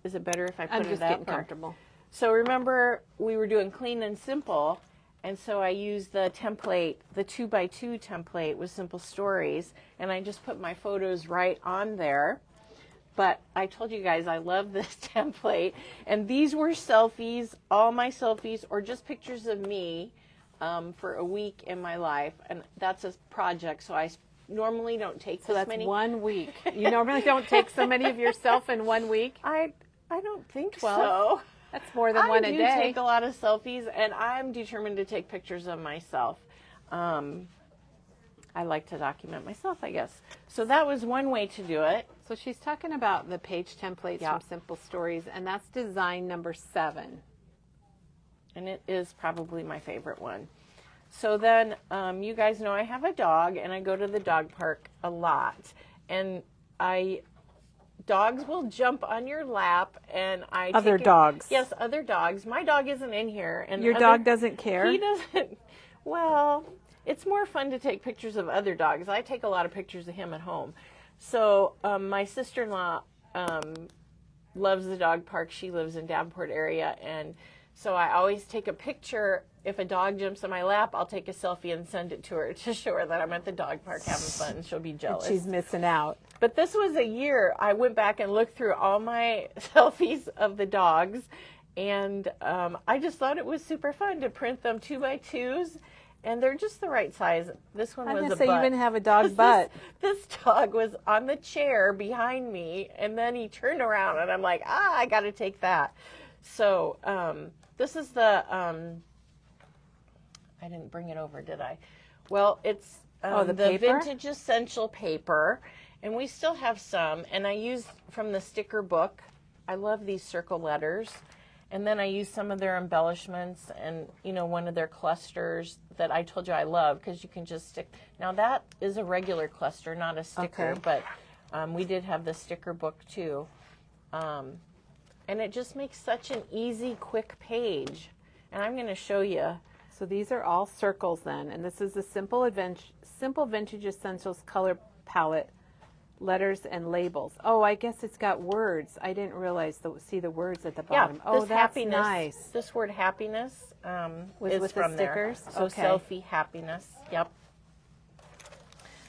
is it better if I put it up? I'm just getting comfortable. So remember, we were doing Clean and Simple, and so I used the template, the 2x2 template with Simple Stories, and I just put my photos right on there. But I told you guys I love this template, and these were selfies, all my selfies, or just pictures of me for a week in my life, and that's a project, so I normally don't take so this that's many. 1 week. You normally don't take so many of yourself in 1 week? I don't think 12? so. That's more than one a day. I do take a lot of selfies, and I'm determined to take pictures of myself. I like to document myself, I guess. So that was one way to do it. So she's talking about the page templates from Simple Stories, and that's design number 7. And it is probably my favorite one. So then, you guys know I have a dog, and I go to the dog park a lot. And dogs will jump on your lap, and Other dogs. Yes, other dogs. My dog isn't in here. And your dog doesn't care? He doesn't. Well, it's more fun to take pictures of other dogs. I take a lot of pictures of him at home. So my sister-in-law loves the dog park. She lives in Davenport area, and so I always take a picture. If a dog jumps on my lap, I'll take a selfie and send it to her to show her that I'm at the dog park having fun. She'll be jealous. She's missing out. But this was a year. I went back and looked through all my selfies of the dogs, and I just thought it was super fun to print them 2x2s and they're just the right size. This one I was was going a to say, you butt. even have a dog butt. This dog was on the chair behind me, and then he turned around, and I'm like, I got to take that. So this is the, I didn't bring it over, did I? Well, it's the the paper? Vintage Essential paper, and we still have some, and I used from the sticker book. I love these circle letters. And then I use some of their embellishments and, one of their clusters that I told you I love, because you can just stick. Now, that is a regular cluster, not a sticker, Okay. but we did have the sticker book, too. And it just makes such an easy, quick page. And I'm going to show you. So these are all circles then, and this is the Simple Vintage Essentials color palette, letters and labels. Oh, I guess it's got words. I didn't realize see the words at the bottom. Yeah, Oh, this that's happiness, nice. This word happiness Was is with from the there. stickers? So Okay. selfie happiness. Yep.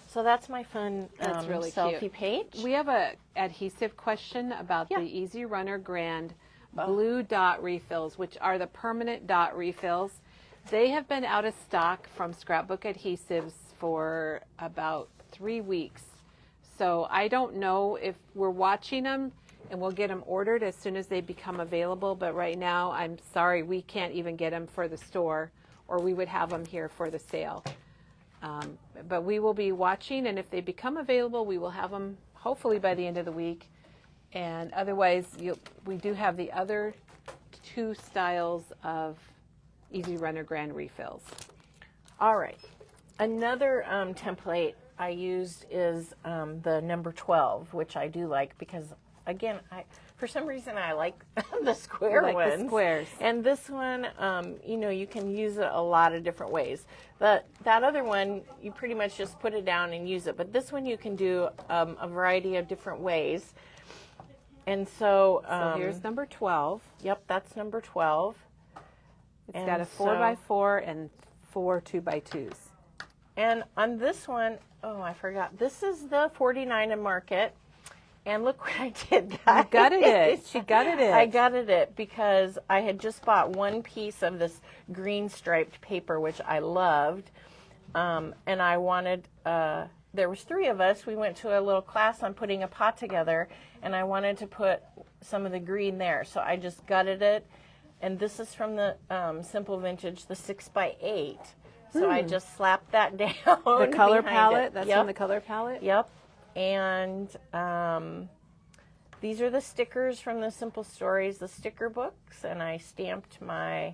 So that's my fun That's really selfie cute. page. We have a adhesive question about Yeah. the Easy Runner Grand blue dot refills, which are the permanent dot refills. They have been out of stock from Scrapbook Adhesives for about 3 weeks. So I don't know if we're watching them, and we'll get them ordered as soon as they become available. But right now, I'm sorry, we can't even get them for the store, or we would have them here for the sale. But we will be watching, and if they become available, we will have them hopefully by the end of the week. And otherwise, we do have the other 2 styles of Easy Runner Grand refills. All right. Another template I used is the number 12, which I do like because, again, for some reason I like the square You like ones. the squares. And this one, you can use it a lot of different ways. That other one, you pretty much just put it down and use it. But this one you can do a variety of different ways. And so, So here's number 12. Yep, that's number 12. It's got a 4x4 and 4 2x2s. And on this one, oh, I forgot. This is the 49 in Market. And look what I did, guys. You gutted it. She gutted it. I gutted it because I had just bought one piece of this green striped paper, which I loved. And I wanted, there was 3 of us. We went to a little class on putting a pot together, and I wanted to put some of the green there. So I just gutted it. And this is from the Simple Vintage, the 6x8. So I just slapped that down. The color behind palette? it. That's Yep. from the color palette? Yep. And these are the stickers from the Simple Stories, the sticker books. And I stamped my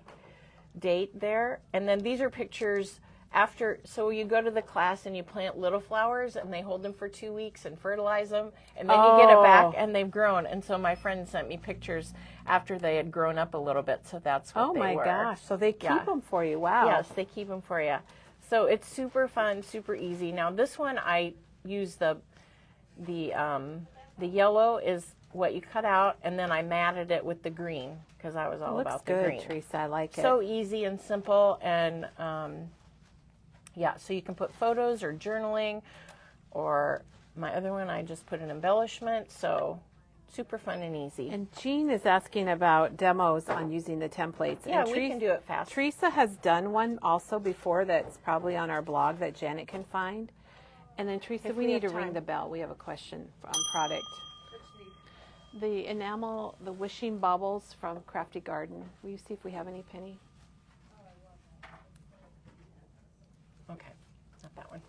date there. And then these are pictures after. So you go to the class and you plant little flowers and they hold them for 2 weeks and fertilize them. And then you get it back and they've grown. And so my friend sent me pictures after they had grown up a little bit. So that's what they were. Oh my gosh. So they keep them for you. Wow. Yes, they keep them for you. So it's super fun, super easy. Now this one I use the yellow is what you cut out, and then I matted it with the green because I was all about the green. Looks good, Teresa. I like it. So easy and simple, and yeah, so you can put photos or journaling, or my other one I just put an embellishment. So super fun and easy. And Jean is asking about demos on using the templates. Yeah, and we can do it fast. Teresa has done one also before that's probably on our blog that Janet can find. And then Teresa, If we we need to have ring time. the bell. We have a question on product. The enamel, the wishing baubles from Crafty Garden. Will you see if we have any, Penny? Okay, not that one.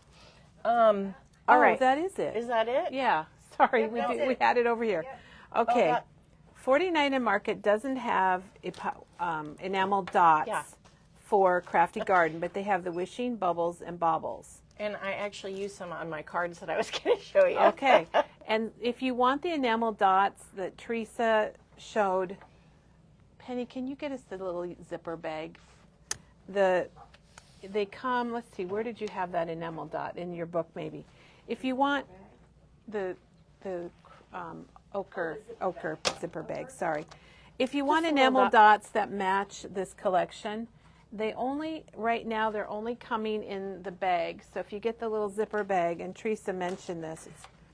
All right. That is it. Is that it? Yeah. Sorry, Yep, that's we it. had it over here. Okay. that- 49 in Market doesn't have enamel dots Yeah. for Crafty Garden, but they have the wishing bubbles and baubles. And I actually used some on my cards that I was going to show you. Okay. And if you want the enamel dots that Teresa showed, Penny, can you get us the little zipper bag? They come, let's see, where did you have that enamel dot? In your book, maybe. If you want the ochre zipper bag, sorry. If you want Just a little enamel dot. dots that match this collection, right now they're only coming in the bag. So if you get the little zipper bag, and Teresa mentioned this,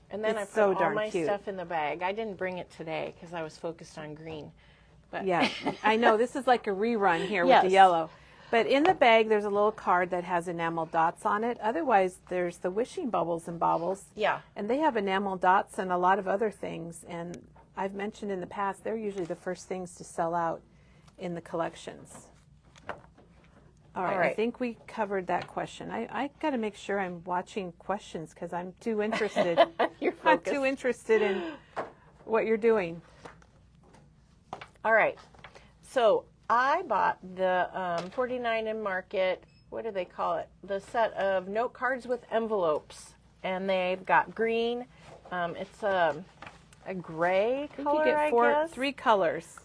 And then it's I put so all darn my cute. stuff in the bag. I didn't bring it today because I was focused on green. But Yeah, I know. This is like a rerun here with Yes. the yellow. But in the bag, there's a little card that has enamel dots on it. Otherwise, there's the wishing bubbles and baubles. Yeah. And they have enamel dots and a lot of other things. And I've mentioned in the past, they're usually the first things to sell out in the collections. All right. I think we covered that question. I got to make sure I'm watching questions because I'm too interested. I'm too interested in what you're doing. All right. So I bought the 49 in Market, what do they call it? The set of note cards with envelopes. And they've got green. It's a gray color, you get I guess. 3 colors.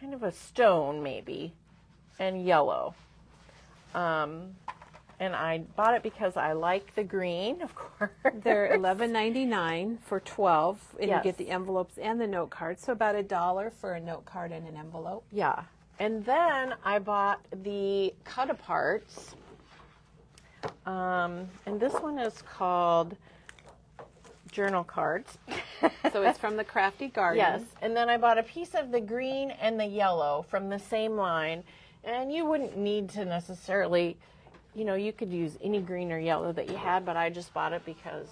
Kind of a stone, maybe. And yellow. And I bought it because I like the green, of course. They're $11.99 for 12, and Yes. you get the envelopes and the note cards. So about $1 for a note card and an envelope. Yeah. And then I bought the cut-aparts. And this one is called Journal Cards. So it's from the Crafty Garden. Yes. And then I bought a piece of the green and the yellow from the same line. And you wouldn't need to necessarily, you could use any green or yellow that you had, but I just bought it because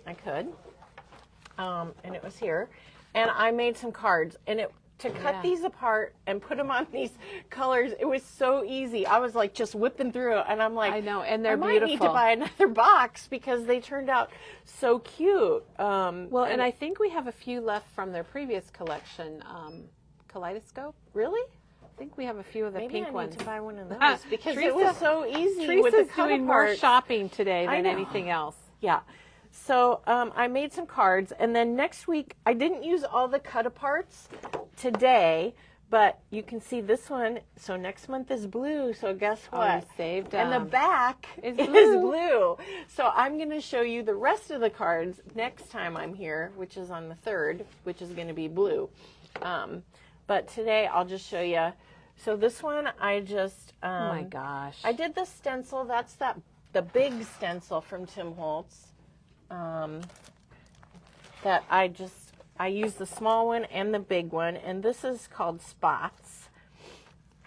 I could. And it was here. And I made some cards. And to cut these apart and put them on these colors, it was so easy. I was like just whipping through it. And I'm like, I know, and they're I might beautiful. need to buy another box because they turned out so cute. Well, and I think we have a few left from their previous collection, Kaleidoscope. Really? I think we have a few of the Maybe pink I ones. need to buy one of those because it was so easy Teresa's with the doing more cut-aparts. shopping today I than know. anything else. Yeah. So I made some cards, and then next week, I didn't use all the cut-aparts today, but you can see this one. So next month is blue, so guess what? Oh, you saved and the them. back Is is blue. blue. So I'm going to show you the rest of the cards next time I'm here, which is on the 3rd, which is going to be blue. But today, I'll just show you. So this one, I just... oh my gosh. I did the stencil. That's the big stencil from Tim Holtz. That I used the small one and the big one. And this is called Spots.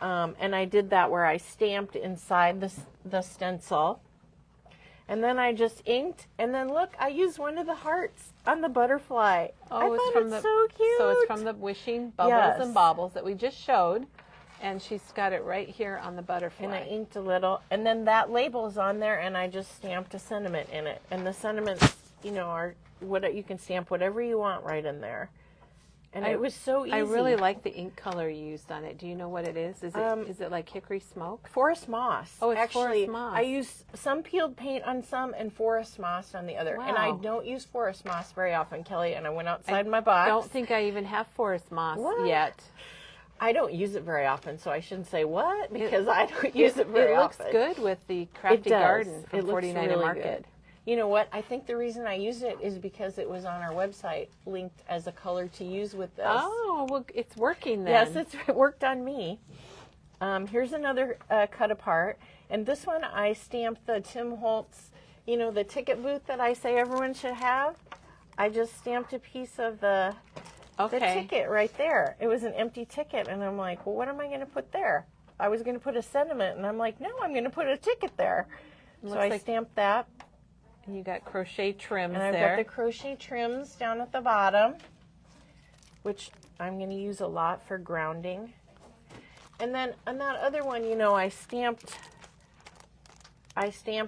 And I did that where I stamped inside the stencil. And then I just inked. And then look, I used one of the hearts on the butterfly. I thought it's so cute. So it's from the wishing bubbles Yes. and baubles that we just showed. And she's got it right here on the butterfly. And I inked a little. And then that label is on there, and I just stamped a sentiment in it. And the sentiments, are what you can stamp whatever you want right in there. And it was so easy. I really like the ink color you used on it. Do you know what it is? Is it like hickory smoke? Forest moss. Oh, it's Actually, forest moss. I use some peeled paint on some and forest moss on the other. And I Wow. don't use forest moss very often, Kelly, and I went outside my box. I don't think I even have forest moss What? yet. I don't use it very often, so I shouldn't say what, because I don't use it very often. It looks good with the Crafty Garden from It looks 49 really Market. good. You know what? I think the reason I used it is because it was on our website linked as a color to use with this. Oh, well, it's working then. Yes, it worked on me. Here's another cut apart. And this one I stamped the Tim Holtz, the ticket booth that I say everyone should have. I just stamped a piece of the ticket right there. It was an empty ticket. And I'm like, well, what am I going to put there? I was going to put a sentiment. And I'm like, no, I'm going to put a ticket there. So I stamped that. And you got crochet trims And I've there. got the crochet trims down at the bottom, which I'm going to use a lot for grounding. And then on that other one, I stamped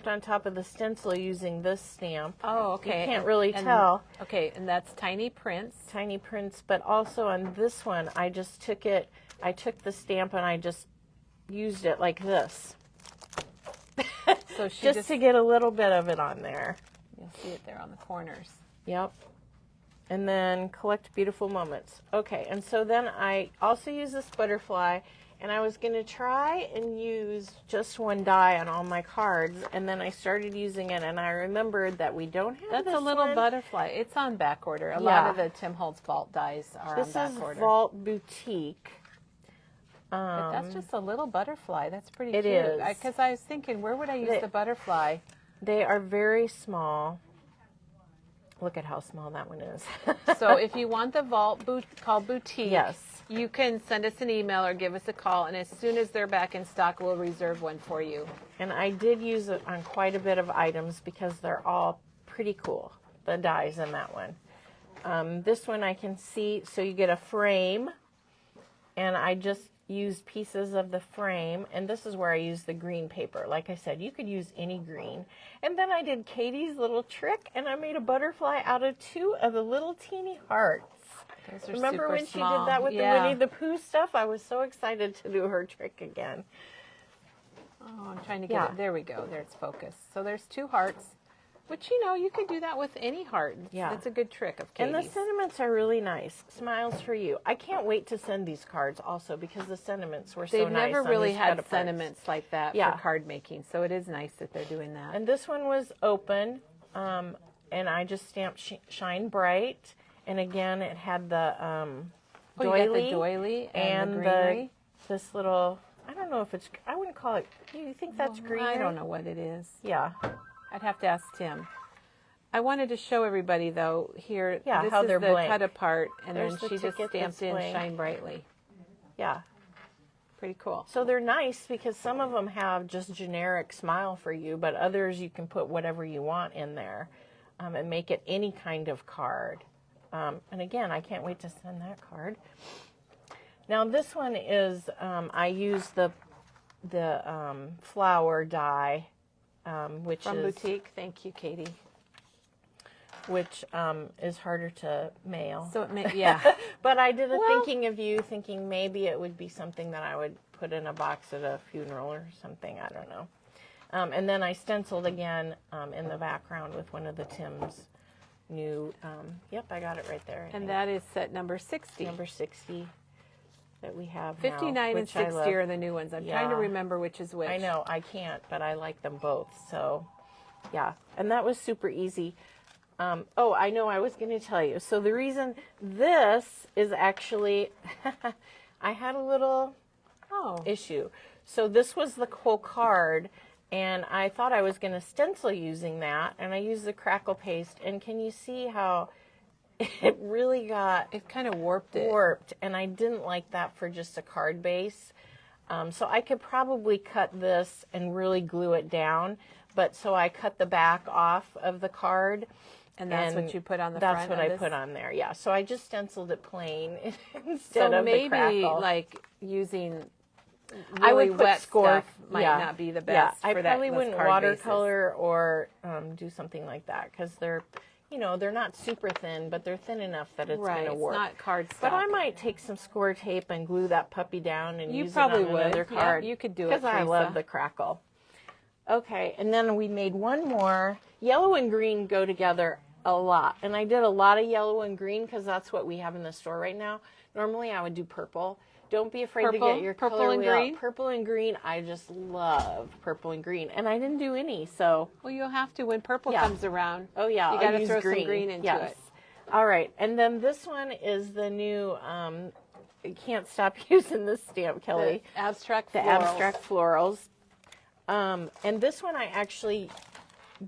on top of the stencil using this stamp. Oh, okay. You can't really tell. Okay, and that's tiny prints. Tiny prints, but also on this one, I just took the stamp and I just used it like this. So she just to get a little bit of it on there. You'll see it there on the corners. Yep. And then collect beautiful moments. Okay, and so then I also use this butterfly, and I was going to try and use just one die on all my cards, and then I started using it, and I remembered that we don't have That's this a little one. butterfly. It's on back order. A lot of the Tim Holtz Vault dies are This on is back order. Vault Boutique. But that's just a little butterfly. That's pretty It cute. is. Because I was thinking, where would I use the butterfly? They are very small. Look at how small that one is. So if you want the vault called Boutique, Yes. you can send us an email or give us a call, and as soon as they're back in stock, we'll reserve one for you. And I did use it on quite a bit of items because they're all pretty cool, the dies in that one. This one I can see, so you get a frame, and I just used pieces of the frame, and this is where I use the green paper. Like I said, you could use any green. And then I did Katie's little trick, and I made a butterfly out of 2 of the little teeny hearts. Those are Remember super when small. she did that with Yeah. the Winnie the Pooh stuff? I was so excited to do her trick again. Oh, I'm trying to get Yeah. it. There we go. There it's focused. So there's 2 hearts, which, you know, you could do that with any heart. Yeah. It's a good trick of And Katie's. the sentiments are really nice. Smiles for you. I can't wait to send these cards also because the sentiments were so They've nice. never on really these had cut-aparts. sentiments like that Yeah. for card making, so it is nice that they're doing that. And this one was open, and I just stamped Shine Bright. And again, it had the You got doily the doily and and the greenery. this little. I don't know if it's. I wouldn't call it. Do you think that's green? I don't know what it is. Yeah. I'd have to ask Tim. I wanted to show everybody, though, here. Yeah, this how is they're the blank. cut apart, and There's then the she just ticket stamped in display. Shine Brightly. Yeah. Pretty cool. So they're nice because some of them have just generic smile for you, but others you can put whatever you want in there and make it any kind of card. And again, I can't wait to send that card. Now this one is, I use the flower die, which From is Boutique. Thank you, Katie. which is harder to mail. So it may, yeah. But I did a Well- thinking of you, thinking maybe it would be something that I would put in a box at a funeral or something. I don't know. And then I stenciled again in the background with one of the Tim's new. Yep, I got it right there. I And think. that is set number 60. Number 60 that we have 59 now, and which I 60 love. are the new ones. I'm trying to Yeah. remember which is which. I know, I can't, but I like them both. So, yeah. And that was super easy. Oh, I know, I was going to tell you. So the reason this is actually, I had a little issue. So this was the whole card, and I thought I was going to stencil using that, and I used the crackle paste. And can you see how it really got It kind of warped it. warped, and I didn't like that for just a card base. So I could probably cut this and really glue it down, but so I cut the back off of the card. And that's what you put on the That's front what of I this? put on there, yeah. So I just stenciled it plain instead So of the maybe crackle. like using really I would put wet score stuff might not be the best I for probably those wouldn't card watercolor or do something like that because they're, they're not super thin, but they're thin enough that it's Right, going to it's work. not card But stock. I might take some score tape and glue that puppy down and You use probably it on would. another Yeah, card. you could do it, because I love Teresa. the crackle. Okay, and then we made one more. Yellow and green go together a lot, and I did a lot of yellow and green because that's what we have in the store right now. Normally, I would do purple. Don't be afraid to Purple? get your Purple color and wheel out. green? Purple and green. I just love purple and green, and I didn't do any. So, Well, you'll have to when purple Yeah. comes around. oh yeah, You I'll got to use throw some green into yes. it. All right, and then this one is the new. I can't stop using this stamp, Kelly. The abstract The florals. abstract florals. And this one I actually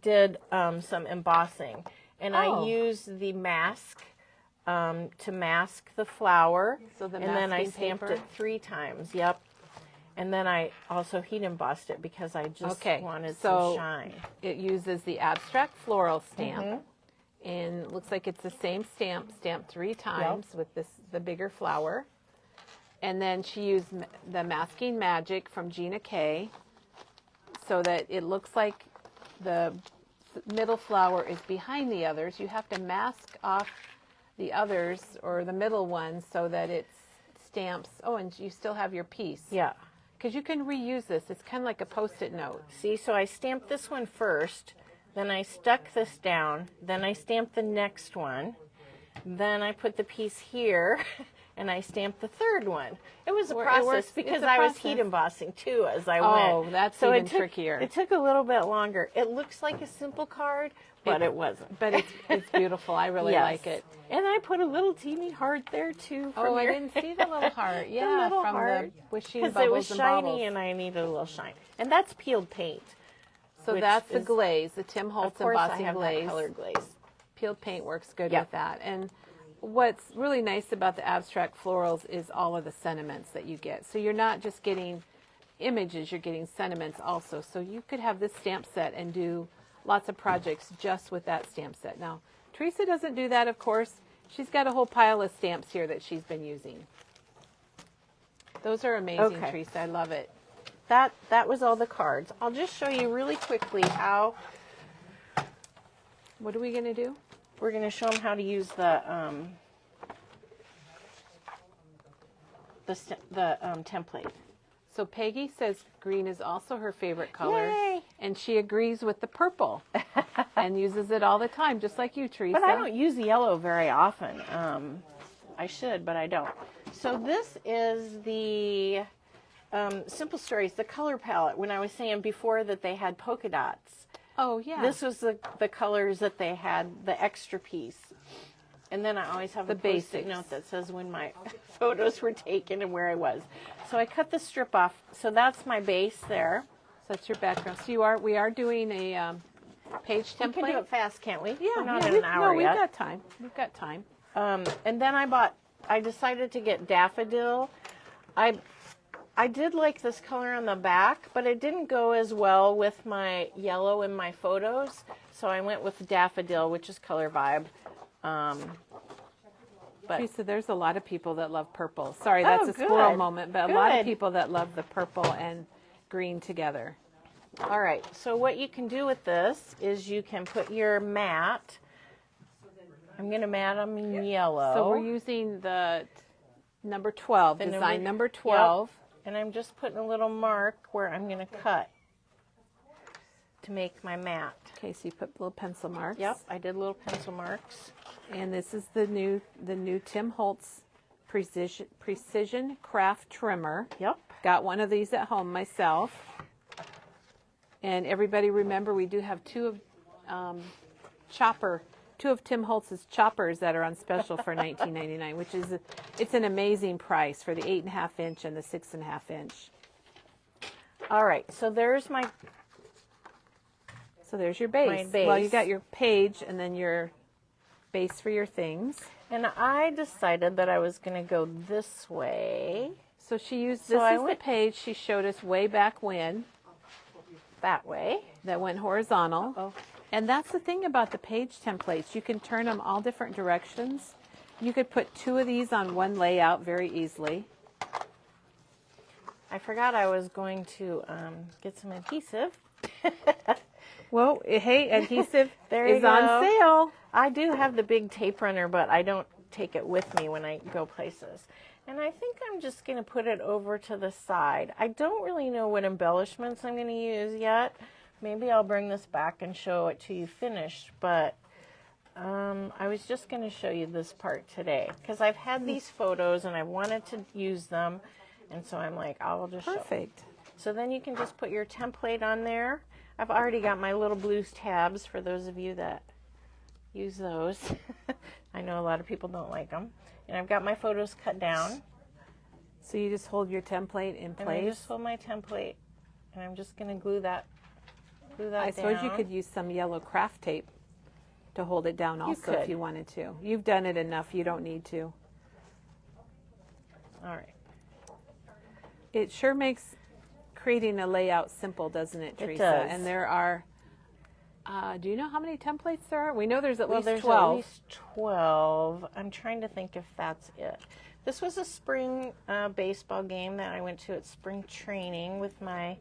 did some embossing, and I Oh. used the mask to mask the flower. So the and then I masking stamped paper? it 3 times. Yep. And then I also heat embossed it because I just wanted so some shine. It uses the abstract floral stamp, Mm-hmm. and it looks like it's the same stamp, stamped 3 times with the bigger flower. And then she used the Masking Magic from Gina K, so that it looks like the middle flower is behind the others. You have to mask off the others or the middle one so that it stamps. Oh, and you still have your piece. Yeah. Because you can reuse this. It's kind of like a Post-it note. See, so I stamped this one first, then I stuck this down, then I stamped the next one, then I put the piece here, and I stamped the third one. It was a It process works- because it's a I was process. heat embossing too as I went. Oh, that's so even it took, trickier. It took a little bit longer. It looks like a simple card, but it wasn't. But it's beautiful. I really Yes. like it. And I put a little teeny heart there too. From Oh, I your- didn't see the little heart. the Yeah, little from heart, the wishing because bubbles it was and shiny baubles. and I needed a little shine. And that's peeled paint. So which that's the is- glaze, the Tim Of Holtz course, I embossing have glaze. that colored glaze. peeled paint works good Yep. with that. And what's really nice about the abstract florals is all of the sentiments that you get. So you're not just getting images, you're getting sentiments also. So you could have this stamp set and do lots of projects just with that stamp set. Now, Teresa doesn't do that, of course. She's got a whole pile of stamps here that she's been using. Those are amazing, Okay. Teresa. I love it. That was all the cards. I'll just show you really quickly how What are we going to do? we're going to show them how to use the template. So Peggy says green is also her favorite color. Yay! And she agrees with the purple and uses it all the time, just like you, Teresa. But I don't use yellow very often. I should, but I don't. So this is the Simple Stories, the color palette. When I was saying before that they had polka dots, Oh, yeah. this was the colors that they had, the extra piece. And then I always have a The Post-it basics. note that says when my photos were taken and where I was. So I cut the strip off. So that's my base there. So that's your background. So we are doing a page template. We can do it fast, can't we? Yeah, We're not yeah, in an hour we've yet. got time. We've got time. And then I decided to get daffodil. I did like this color on the back, but it didn't go as well with my yellow in my photos. So I went with daffodil, which is Color Vibe. But Teresa, there's a lot of people that love purple. Sorry, that's Oh, a squirrel good. moment, but a lot of Good. people that love the purple and green together. all right, so what you can do with this is you can put your mat. I'm going to mat them in yellow. So we're using the number 12, The design number yep. 12. And I'm just putting a little mark where I'm going to cut to make my mat. Okay, so you put little pencil marks. Yep, I did little pencil marks. And this is the new Tim Holtz Precision Craft Trimmer. Yep. Got one of these at home myself. And everybody remember we do have two of Tim Holtz's choppers that are on special for $19.99, which is it's an amazing price for the 8.5 inch and the 6.5 inch. All right, so there's my So there's your base. My base. Well, you got your page and then your base for your things. and I decided that I was going to go this way, So she used So this I is went- the page she showed us way back when that way. that went horizontal. Oh. And that's the thing about the page templates. You can turn them all different directions. You could put two of these on one layout very easily. I forgot I was going to get some adhesive. Well, hey, adhesive There you is on go. sale. I do have the big tape runner, but I don't take it with me when I go places. And I think I'm just going to put it over to the side. I don't really know what embellishments I'm going to use yet. Maybe I'll bring this back and show it to you finished, but I was just going to show you this part today because I've had these photos and I wanted to use them, and so I'm like, I'll just show. Perfect. So then you can just put your template on there. I've already got my little blues tabs for those of you that use those. I know a lot of people don't like them. And I've got my photos cut down. So you just hold your template in And I place. just hold my template, and I'm just going to glue that I suppose you down. could use some yellow craft tape to hold it down also could. if you wanted to. You've done it enough. You don't need to. All right. It sure makes creating a layout simple, doesn't it, Teresa? does. And there are, do you know how many templates there are? We know there's at least there's 12. at least 12. I'm trying to think if that's it. This was a spring baseball game that I went to at spring training with my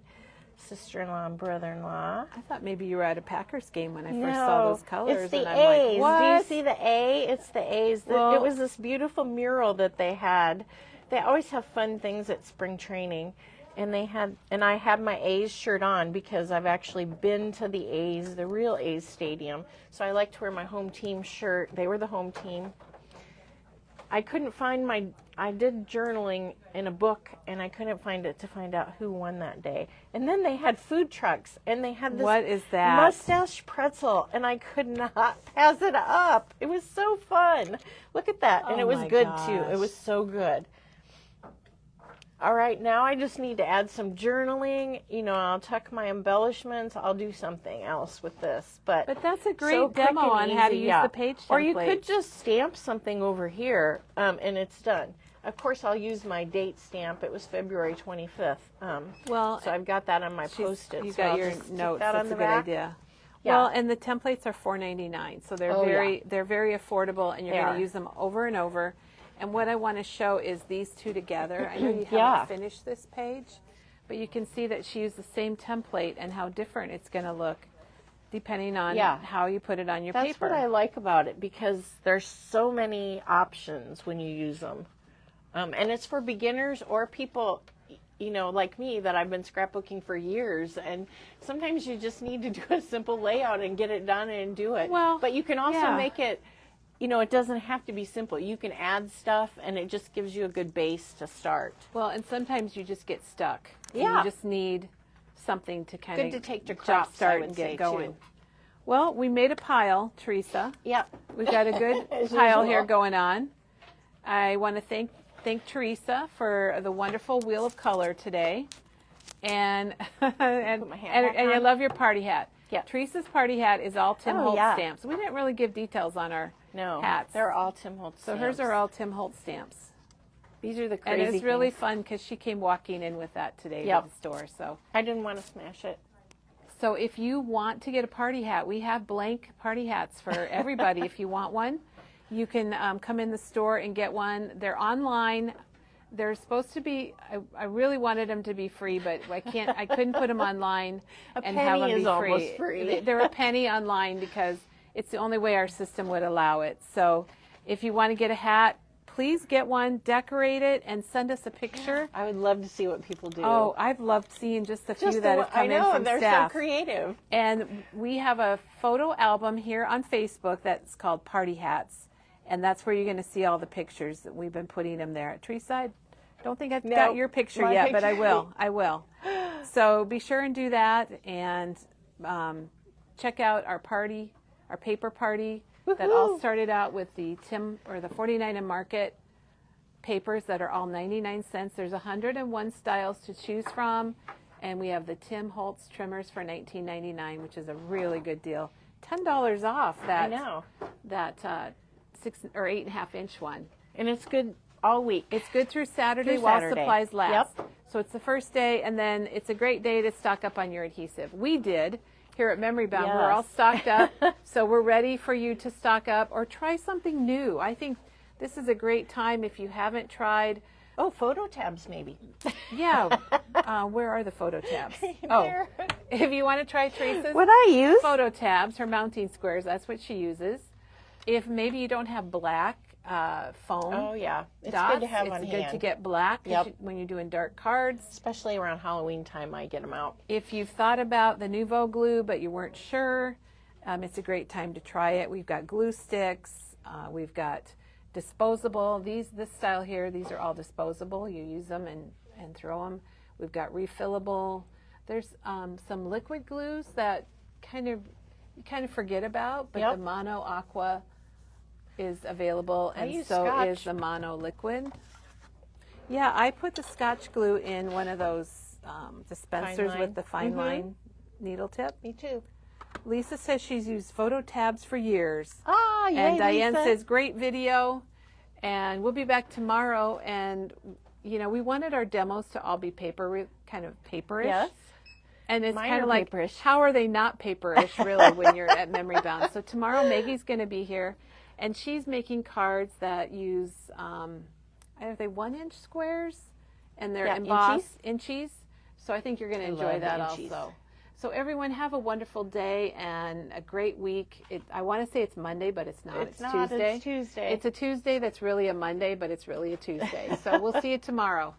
sister-in-law and brother-in-law. I thought maybe you were at a Packers game when I first No, saw those colors. it's the and I'm A's. like, what? Do you see the A? It's the A's. Well- It was this beautiful mural that they had. They always have fun things at spring training. And I had my A's shirt on because I've actually been to the A's, the real A's stadium. So I like to wear my home team shirt. They were the home team. I couldn't find I did journaling in a book and I couldn't find it to find out who won that day. And then they had food trucks and they had this What is that? mustache pretzel and I could not pass it up. It was so fun. Look at that. And Oh it was my good gosh. too. It was so good. All right, now I just need to add some journaling. You know, I'll tuck my embellishments. I'll do something else with this. But that's a great so quick demo and on how to easy, use the page templates. Or you could just stamp something over here, and it's done. Of course, I'll use my date stamp. It was February 25th. Well, so I've got that on my Post-it. You so got I'll your just stick notes. that on That's the a good back. idea. Yeah. Well, and the templates are $4.99, so they're they're very affordable, and you're going to use them over and over. And what I want to show is these two together. I know you haven't finished this page, but you can see that she used the same template and how different it's going to look depending on how you put it on your paper. That's what I like about it, because there's so many options when you use them. And it's for beginners or people, you know, like me, that I've been scrapbooking for years. And sometimes you just need to do a simple layout and get it done and do it. Well, but you can also make it, you know, it doesn't have to be simple. You can add stuff, and it just gives you a good base to start. Well, and sometimes you just get stuck. Yeah. And you just need something to kind of Good to take to crops, I start would and say, get going. too. Well, we made a pile, Teresa. Yep. We've got a good As pile usual. here going on. I want to thank Teresa for the wonderful wheel of color today, and and my hat back I on. love your party hat. Yeah. Teresa's party hat is all Tim Holtz yeah. stamps. We didn't really give details on our hats. They're all Tim Holtz So stamps. hers are all Tim Holtz stamps. These are the And crazy it's really things. fun because she came walking in with that today Yep. to the store. So I didn't want to smash it. So if you want to get a party hat, we have blank party hats for everybody. If you want one, you can come in the store and get one. They're online. They're supposed to be. I really wanted them to be free, but I couldn't put them online and have them penny be is free. almost free. They're a penny online because it's the only way our system would allow it. So if you want to get a hat, please get one, decorate it, and send us a picture. I would love to see what people do. Oh, I've loved seeing just a few that have come I know, in from they're staff. so creative. And we have a photo album here on Facebook that's called Party Hats. And that's where you're going to see all the pictures that we've been putting them there. Teresa, I don't think I've got your picture yet, but I will. I will. So be sure and do that, and check out our party, our paper party. That all started out with the 49 and Market papers that are all 99 cents. There's 101 styles to choose from, and we have the Tim Holtz trimmers for $19.99, which is a really good deal. $10 off that. I know. That 6 or 8.5 inch one. And it's good all week. It's good through Saturday while supplies last. So it's the first day, and then it's a great day to stock up on your adhesive. We did. Here at Memory Bound, we're all stocked up, so we're ready for you to stock up or try something new. I think this is a great time if you haven't tried. Oh, photo tabs maybe. Yeah, where are the photo tabs? Oh, if you want to try Teresa's What I use? photo tabs, her mounting squares, that's what she uses. If maybe you don't have black foam Oh yeah, it's dots, good to have it's on good hand. to get black when you're doing dark cards. Especially around Halloween time, I get them out. If you've thought about the Nouveau glue but you weren't sure, it's a great time to try it. We've got glue sticks. We've got disposable. This style here, these are all disposable. You use them and throw them. We've got refillable. There's some liquid glues that you kind of forget about, but the Mono Aqua is available, and so Scotch. is the Mono Liquid. Yeah, I put the Scotch glue in one of those dispensers with the fine line needle tip. Me too. Lisa says she's used photo tabs for years. Ah, yay, And Diane Lisa. says, great video. And we'll be back tomorrow. And, you know, we wanted our demos to all be kind of paperish. Yes. And it's Mine kind are of like, paperish. how are they not paperish, really, when you're at Memory Bound? So tomorrow, Maggie's going to be here. And she's making cards that use, are they 1-inch squares? And they're embossed inchies. So I think you're going to enjoy that also. So everyone have a wonderful day and a great week. I want to say it's Monday, but it's not. It's Tuesday. It's Tuesday. It's a Tuesday that's really a Monday, but it's really a Tuesday. So we'll see you tomorrow.